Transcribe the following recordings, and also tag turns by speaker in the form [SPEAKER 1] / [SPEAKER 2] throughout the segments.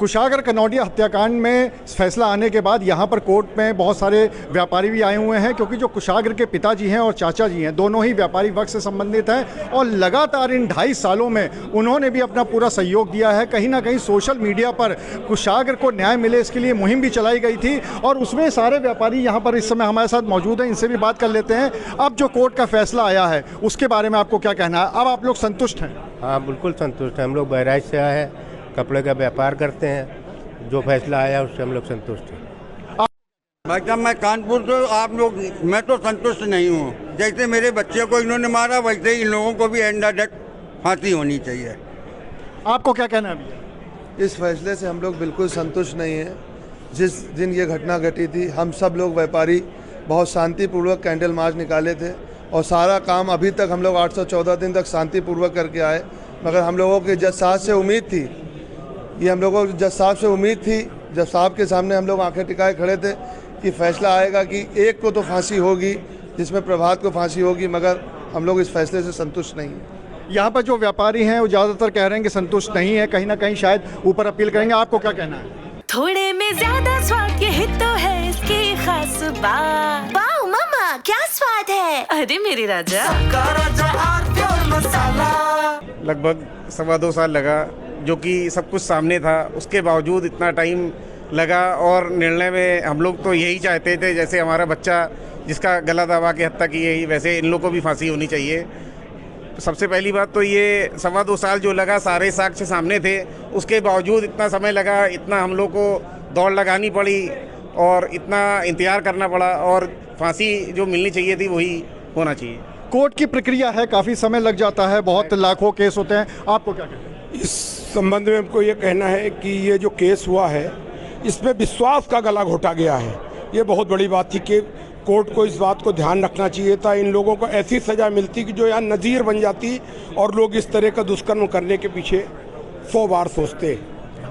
[SPEAKER 1] कुशागर कनौडिया हत्याकांड में फैसला आने के बाद यहाँ पर कोर्ट में बहुत सारे व्यापारी भी आए हुए हैं, क्योंकि जो कुशागर के पिताजी हैं और चाचा जी हैं, दोनों ही व्यापारी वर्ग से संबंधित हैं और लगातार इन 2.5 सालों में उन्होंने भी अपना पूरा सहयोग दिया है। कहीं ना कहीं सोशल मीडिया पर कुशागर को न्याय मिले इसके लिए मुहिम भी चलाई गई थी और उसमें सारे व्यापारी यहाँ पर इस समय हमारे साथ मौजूद हैं, इनसे भी बात कर लेते हैं। अब जो कोर्ट का फैसला आया है उसके बारे में आपको क्या कहना है? अब आप लोग संतुष्ट हैं?
[SPEAKER 2] हाँ, बिल्कुल संतुष्ट हैं। हम लोग बहराइच से आए हैं, कपड़े का व्यापार करते हैं। जो फैसला आया उससे हम लोग संतुष्ट हैं।
[SPEAKER 3] भाई साहब, मैं कानपुर से आप लोग, मैं तो संतुष्ट नहीं हूँ। जैसे मेरे बच्चे को इन्होंने मारा वैसे ही इन लोगों को भी एंड डेथ फांसी होनी चाहिए।
[SPEAKER 1] आपको क्या कहना है अभी?
[SPEAKER 4] इस फैसले से हम लोग बिल्कुल संतुष्ट नहीं हैं। जिस दिन ये घटना घटी थी हम सब लोग व्यापारी बहुत शांतिपूर्वक कैंडल मार्च निकाले थे और सारा काम अभी तक हम लोग 814 दिन तक शांतिपूर्वक करके आए। मगर हम लोगों की जज साहब से उम्मीद थी, ये हम लोगों की जज साहब से उम्मीद थी, जज साहब के सामने हम लोग आंखें टिकाए खड़े थे कि फैसला आएगा कि एक को तो फांसी होगी, जिसमें प्रभात को फांसी होगी। मगर हम लोग इस फैसले से संतुष्ट नहीं हैं।
[SPEAKER 1] यहाँ पर जो व्यापारी हैं वो ज़्यादातर कह रहे हैं कि संतुष्ट नहीं है, कहीं ना कहीं शायद ऊपर अपील करेंगे। आपको क्या कहना है?
[SPEAKER 5] थोड़े में ज्यादा स्वाद, यही तो है इसकी खास बात। वाओ मम्मा, क्या स्वाद है! अरे मेरे राजा,
[SPEAKER 6] लगभग 2.25 साल लगा, जो कि सब कुछ सामने था, उसके बावजूद इतना टाइम लगा। और निर्णय में हम लोग तो यही चाहते थे, जैसे हमारा बच्चा जिसका गला दबा के हत्या की गई, वैसे इन लोगों को भी फांसी होनी चाहिए। सबसे पहली बात तो ये 2.25 साल जो लगा, सारे साक्ष्य सामने थे, उसके बावजूद इतना समय लगा, इतना हम लोग को दौड़ लगानी पड़ी और इतना इंतजार करना पड़ा, और फांसी जो मिलनी चाहिए थी वही होना चाहिए।
[SPEAKER 1] कोर्ट की प्रक्रिया है, काफ़ी समय लग जाता है, बहुत लाखों केस होते हैं। आपको क्या कहना है?
[SPEAKER 7] इस संबंध में हमको ये कहना है कि ये जो केस हुआ है इसमें विश्वास का गला घोटा गया है। ये बहुत बड़ी बात थी कि कोर्ट को इस बात को ध्यान रखना चाहिए था। इन लोगों को ऐसी सज़ा मिलती कि जो यहाँ नज़ीर बन जाती और लोग इस तरह का दुष्कर्म करने के पीछे 100 बार सोचते।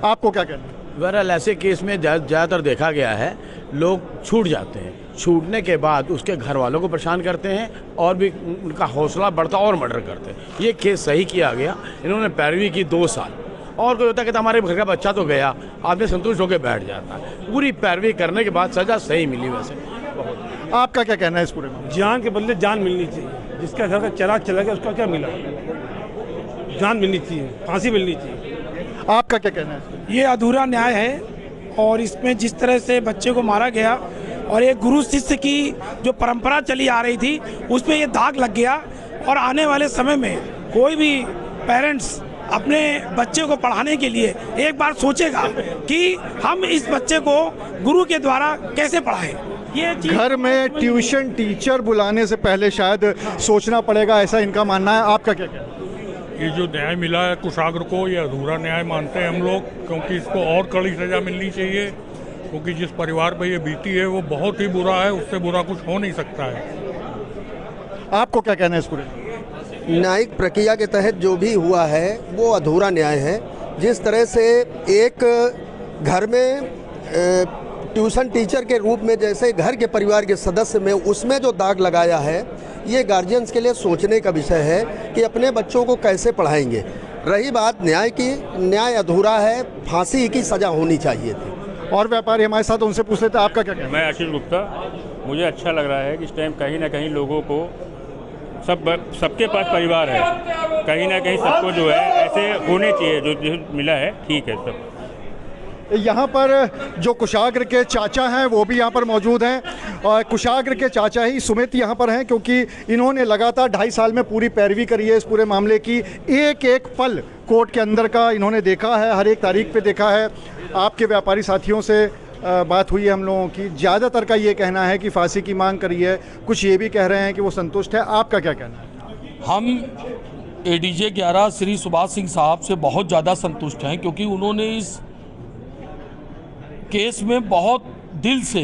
[SPEAKER 1] आपको क्या कहना है?
[SPEAKER 8] बहरहाल ऐसे केस में ज़्यादातर देखा गया है लोग छूट जाते हैं, छूटने के बाद उसके घर वालों को परेशान करते हैं और भी उनका हौसला बढ़ता और मर्डर करते हैं। ये केस सही किया गया, इन्होंने पैरवी की 2 साल। और कोई होता है कि हमारे घर का बच्चा तो गया, आदमी संतुष्ट होकर बैठ जाता है। पूरी पैरवी करने के बाद सज़ा सही मिली। वैसे
[SPEAKER 1] आपका क्या कहना है इस पूरे में?
[SPEAKER 7] जान के बदले जान मिलनी चाहिए। जिसका घर का चिराग चला गया उसका क्या मिला? जान मिलनी चाहिए, फांसी मिलनी चाहिए।
[SPEAKER 1] आपका क्या कहना है?
[SPEAKER 9] ये अधूरा न्याय है और इसमें जिस तरह से बच्चे को मारा गया और एक गुरु शिष्य की जो परंपरा चली आ रही थी उसमें ये दाग लग गया। और आने वाले समय में कोई भी पेरेंट्स अपने बच्चे को पढ़ाने के लिए एक बार सोचेगा कि हम इस बच्चे को गुरु के द्वारा कैसे पढ़ाएं। ये
[SPEAKER 1] घर में ट्यूशन टीचर बुलाने से पहले शायद सोचना पड़ेगा, ऐसा इनका मानना है। आपका क्या कहना है?
[SPEAKER 10] ये जो न्याय मिला है कुशागर को, ये अधूरा न्याय मानते हैं हम लोग, क्योंकि इसको और कड़ी सज़ा मिलनी चाहिए। क्योंकि जिस परिवार पर ये बीती है वो बहुत ही बुरा है, उससे बुरा कुछ हो नहीं सकता है।
[SPEAKER 1] आपको क्या कहना है इस पूरे?
[SPEAKER 11] न्यायिक प्रक्रिया के तहत जो भी हुआ है वो अधूरा न्याय है। जिस तरह से एक घर में ट्यूशन टीचर के रूप में जैसे घर के परिवार के सदस्य में उसमें जो दाग लगाया है, ये गार्जियंस के लिए सोचने का विषय है कि अपने बच्चों को कैसे पढ़ाएंगे। रही बात न्याय की, न्याय अधूरा है, फांसी की सज़ा होनी चाहिए थी।
[SPEAKER 1] और व्यापारी हमारे साथ, उनसे पूछ लेते हैं। आपका क्या कहना है?
[SPEAKER 12] मैं आशीष गुप्ता। मुझे अच्छा लग रहा है कि इस टाइम कहीं ना कहीं लोगों को सबके पास परिवार है, कहीं ना कहीं सबको जो है ऐसे होने चाहिए। जो मिला है ठीक है सब।
[SPEAKER 1] यहाँ पर जो कुशागर के चाचा हैं वो भी यहाँ पर मौजूद हैं और कुशागर के चाचा ही सुमित यहाँ पर हैं, क्योंकि इन्होंने लगातार 2.5 साल में पूरी पैरवी करी है इस पूरे मामले की। एक एक पल कोर्ट के अंदर का इन्होंने देखा है, हर एक तारीख पे देखा है। आपके व्यापारी साथियों से बात हुई है हम लोगों की, ज़्यादातर का ये कहना है कि फांसी की मांग करी है, कुछ ये भी कह रहे हैं कि वो संतुष्ट है। आपका क्या कहना है?
[SPEAKER 13] हम एडीजे 11 श्री सुभाष सिंह साहब से बहुत ज़्यादा संतुष्ट हैं, क्योंकि उन्होंने इस केस में बहुत दिल से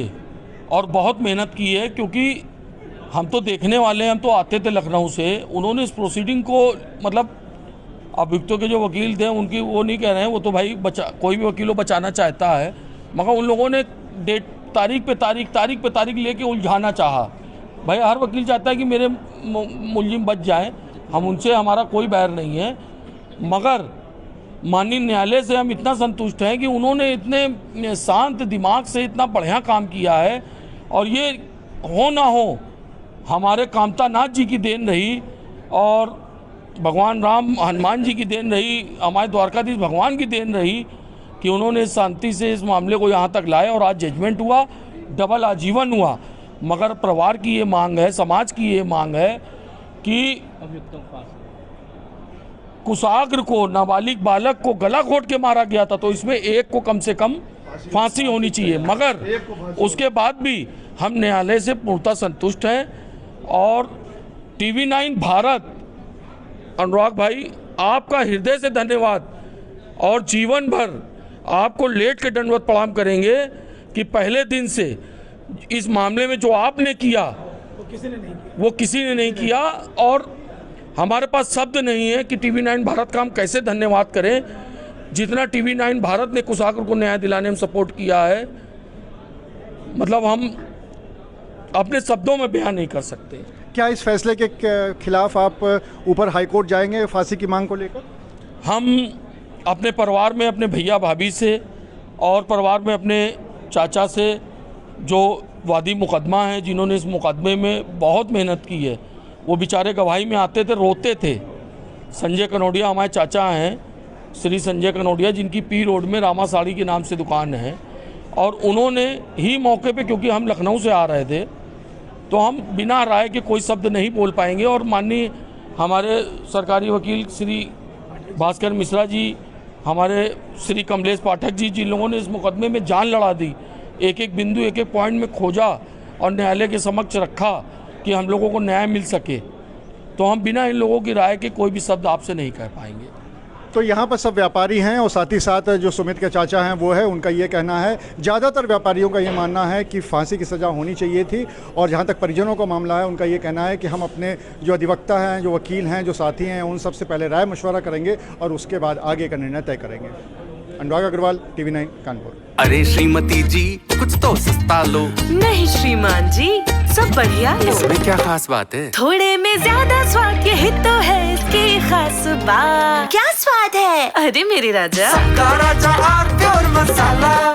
[SPEAKER 13] और बहुत मेहनत की है। क्योंकि हम तो देखने वाले हैं, हम तो आते थे लखनऊ से। उन्होंने इस प्रोसीडिंग को, मतलब अभियुक्तों के जो वकील थे उनकी वो नहीं कह रहे हैं, वो तो भाई कोई भी वकील बचाना चाहता है, मगर उन लोगों ने तारीख पे तारीख लेके उलझाना चाहा। भाई हर वकील चाहता है कि मेरे मुलजिम बच जाएं, हम उनसे, हमारा कोई बैर नहीं है, मगर माननीय न्यायालय से हम इतना संतुष्ट हैं कि उन्होंने इतने शांत दिमाग से इतना बढ़िया काम किया है। और ये हो ना हो हमारे कामता नाथ जी की देन रही और भगवान राम हनुमान जी की देन रही, हमारे द्वारकाधीश भगवान की देन रही कि उन्होंने शांति से इस मामले को यहाँ तक लाए और आज जजमेंट हुआ, डबल आजीवन हुआ। मगर परिवार की ये मांग है, समाज की ये मांग है कि कुशाग्र को, नाबालिग बालक को गला घोट के मारा गया था, तो इसमें एक को कम से कम फांसी होनी चाहिए। मगर उसके बाद भी हम न्यायालय से पूर्णतः संतुष्ट हैं। और TV9 भारत, अनुराग भाई आपका हृदय से धन्यवाद और जीवन भर आपको लेट के दंडवत प्रणाम करेंगे कि पहले दिन से इस मामले में जो आपने किया वो किसी ने नहीं किया। और हमारे पास शब्द नहीं है कि TV9 भारत का हम कैसे धन्यवाद करें, जितना TV9 भारत ने कुशाग्र को न्याय दिलाने में सपोर्ट किया है, मतलब हम अपने शब्दों में बयान नहीं कर सकते।
[SPEAKER 1] क्या इस फैसले के खिलाफ आप ऊपर हाईकोर्ट जाएंगे फांसी की मांग को लेकर?
[SPEAKER 13] हम अपने परिवार में अपने भैया भाभी से और परिवार में अपने चाचा से, जो वादी मुकदमा हैं, जिन्होंने इस मुकदमे में बहुत मेहनत की है, वो बेचारे गवाही में आते थे, रोते थे। संजय कनौडिया हमारे चाचा हैं, श्री संजय कनौडिया, जिनकी पी रोड में रामा साड़ी के नाम से दुकान है। और उन्होंने ही मौके पे, क्योंकि हम लखनऊ से आ रहे थे, तो हम बिना राय के कोई शब्द नहीं बोल पाएंगे। और माननीय हमारे सरकारी वकील श्री भास्कर मिश्रा जी, हमारे श्री कमलेश पाठक जी, जिन लोगों ने इस मुकदमे में जान लड़ा दी, एक एक बिंदु, एक एक पॉइंट में खोजा और न्यायालय के समक्ष रखा कि हम लोगों को न्याय मिल सके, तो हम बिना इन लोगों की राय के कोई भी शब्द आपसे नहीं कह पाएंगे।
[SPEAKER 1] तो यहाँ पर सब व्यापारी हैं और साथ ही साथ जो सुमित के चाचा हैं वो है, उनका ये कहना है, ज़्यादातर व्यापारियों का ये मानना है कि फांसी की सज़ा होनी चाहिए थी। और जहाँ तक परिजनों का मामला है, उनका ये कहना है कि हम अपने जो अधिवक्ता हैं, जो वकील हैं, जो साथी हैं, उन सबसे पहले राय मशवरा करेंगे और उसके बाद आगे का निर्णय तय करेंगे। अनुराग अग्रवाल, TV9 कानपुर।
[SPEAKER 14] अरे श्रीमती जी, कुछ तो सस्ता लो।
[SPEAKER 5] नहीं श्रीमान जी, सब बढ़िया लो।
[SPEAKER 14] इसमें क्या खास बात है?
[SPEAKER 5] थोड़े में ज्यादा स्वाद, यही तो है इसकी खास बात। क्या स्वाद है? अरे मेरे राजा,
[SPEAKER 14] राजा और मसाला।